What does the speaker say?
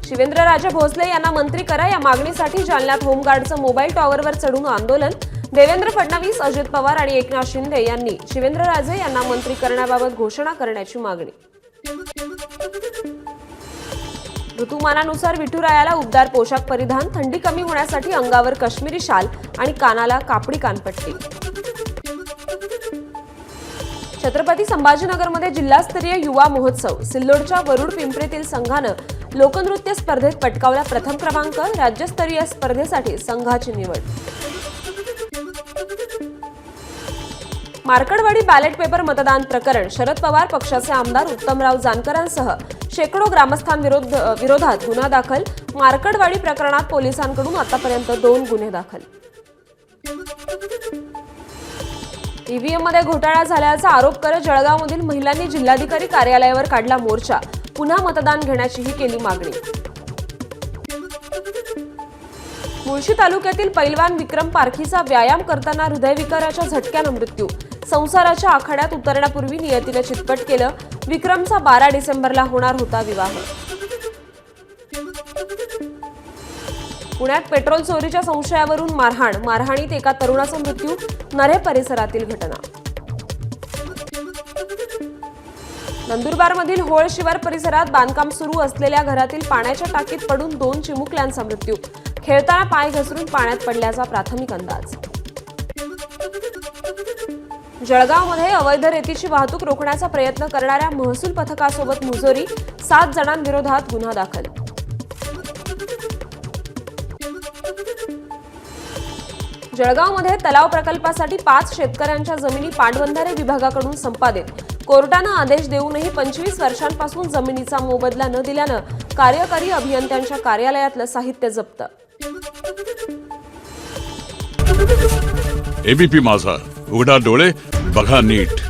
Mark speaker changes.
Speaker 1: शिवेंद्रराजे भोसले यांना मंत्री करा या मागणीसाठी जालन्यात होमगार्डचं मोबाईल टॉवरवर चढून आंदोलन। देवेंद्र फडणवीस, अजित पवार आणि एकनाथ शिंदे यांनी शिवेंद्रराजे यांना मंत्री करण्याबाबत घोषणा करण्याची मागणी। ऋतुमानानुसार विठुरायाला उबदार पोशाख परिधान, थंडी कमी होण्यासाठी अंगावर काश्मीरी शाल आणि कानाला कापडी कानपट्टी। छत्रपती संभाजीनगरमध्ये जिल्हास्तरीय युवा महोत्सव। सिल्लोडच्या वरुड पिंपरीतील संघानं लोकनृत्य स्पर्धेत पटकावला प्रथम क्रमांक। राज्यस्तरीय स्पर्धेसाठी संघाची निवड। मार्कडवाडी बॅलेट पेपर मतदान प्रकरण। शरद पवार पक्षाचे आमदार उत्तमराव जानकरांसह शेकडो ग्रामस्थांविरोधात गुन्हा दाखल। मार्कडवाडी प्रकरणात पोलिसांकडून आतापर्यंत 2 गुन्हे दाखल। ईव्हीएममध्ये घोटाळा झाल्याचा आरोप करत जळगावमधील महिलांनी जिल्हाधिकारी कार्यालयावर काढला मोर्चा। पुन्हा मतदान घेण्याचीही केली मागणी। मुळशी तालुक्यातील पैलवान विक्रम पारखीचा व्यायाम करताना हृदयविकाराच्या झटक्यानं मृत्यू। संसाराच्या आखाड्यात उतरण्यापूर्वी नियतीने चितपट केलं। विक्रमचा 12 डिसेंबरला होणार होता विवाह। पुण्यात पेट्रोल चोरीच्या संशयावरून मारहाणीत एका तरुणाचा मृत्यू। नरे परिसरातील घटना। नंदुरबारमधील होळ शिवार परिसरात बांधकाम सुरू असलेल्या घरातील पाण्याच्या टाकीत पडून 2 चिमुकल्यांचा मृत्यू। खेळताना पाय घसरून पाण्यात पडल्याचा प्राथमिक अंदाज। जळगावमध्ये अवैध रेतीची वाहतूक रोखण्याचा प्रयत्न करणाऱ्या महसूल पथकासोबत मुजोरी। 7 जणांविरोधात गुन्हा दाखल। जळगावमध्ये तलाव प्रकल्पासाठी 5 शेतकऱ्यांच्या जमिनी पाटबंधारे विभागाकडून संपादित। कोर्टानं आदेश देऊनही 25 वर्षांपासून जमिनीचा मोबदला न दिल्यानं कार्यकारी अभियंत्यांच्या कार्यालयातलं साहित्य जप्त।
Speaker 2: एबीपी माझा, उघडा डोळे बघा नीट।